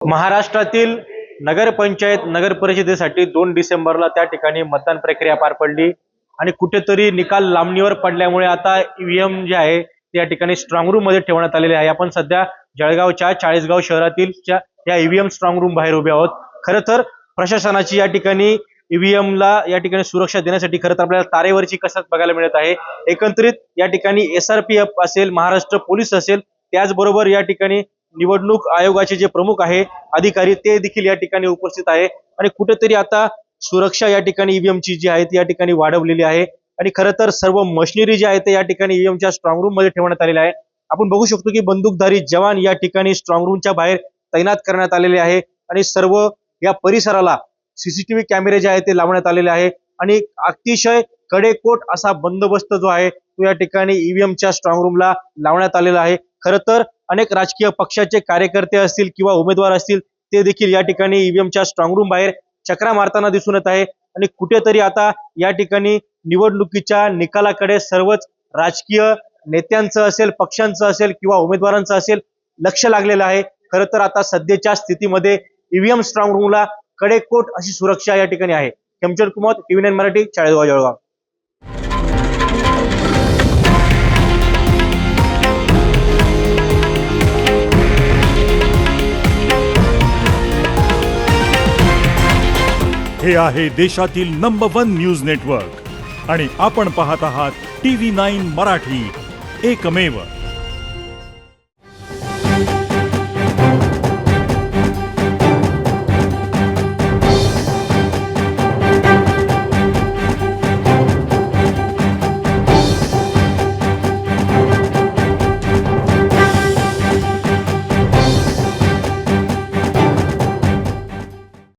महाराष्ट्रातील नगरपंचायत नगर परिषदेसाठी 2 डिसेंबरला त्या ठिकाणी मतदान प्रक्रिया पार पडली आणि कुठेतरी निकाल लांबणीवर पडल्यामुळे आता ईव्हीएम जे आहे ते या ठिकाणी स्ट्रॉंग रूम मध्ये ठेवण्यात आलेले आहे। आपण सध्या जळगावच्या चाळीसगाव शहरातील या ईव्हीएम स्ट्रॉंग रूम बाहेर उभे आहोत। खरं तर प्रशासनाची या ठिकाणी ईव्हीएम ला या ठिकाणी सुरक्षा देण्यासाठी खरं तर आपल्याला तारेवरची कसरत बघायला मिळत आहे। एकंदरीत या ठिकाणी SRPF असेल, महाराष्ट्र पोलीस असेल, त्याचबरोबर या ठिकाणी निवडणूक आयोगाचे जे प्रमुख आहे अधिकारी ते देखील या ठिकाणी उपस्थित आहे आणि कुठेतरी आता सुरक्षा या ठिकाणी ईव्हीएम ची जी आहे ती या ठिकाणी वाढवलेली आहे आणि खरं तर सर्व मशिनरी जी आहे ते या ठिकाणी ईव्हीएमच्या स्ट्रॉंग रूम मध्ये ठेवण्यात आलेले आहे। आपण बघू शकतो की बंदूकधारी जवान या ठिकाणी स्ट्रॉंग रूमच्या बाहेर तैनात करण्यात आलेले आहे आणि सर्व या परिसराला सीसीटीव्ही कॅमेरे जे आहेत ते लावण्यात आलेले आहे आणि अतिशय कडेकोट असा बंदोबस्त जो आहे तो या ठिकाणी ईव्हीएमच्या स्ट्रॉंग रूमला लावण्यात आलेला आहे। खरं तर अनेक राजकीय पक्षाचे कार्यकर्ते असतील किंवा उमेदवार असतील ते देखील या ठिकाणी ईव्हीएमच्या स्ट्रॉंग रूम बाहेर चक्रा मारताना दिसून येत आहे आणि कुठेतरी आता या ठिकाणी निवडणुकीच्या निकालाकडे सर्वच राजकीय नेत्यांचं असेल, पक्षांचं असेल किंवा उमेदवारांचं असेल लक्ष लागलेलं आहे। खरं तर आता सध्याच्या स्थितीमध्ये ईव्हीएम स्ट्रॉंग रूमला कडेकोट अशी सुरक्षा या ठिकाणी आहे। खेमचंद कुमार, TV9 मराठी, चाळीसगाव जळगाव। हे आहे देशातील नंबर 1 न्यूज नेटवर्क आणि आपण पाहत आहात TV9 मराठी, एकमेव।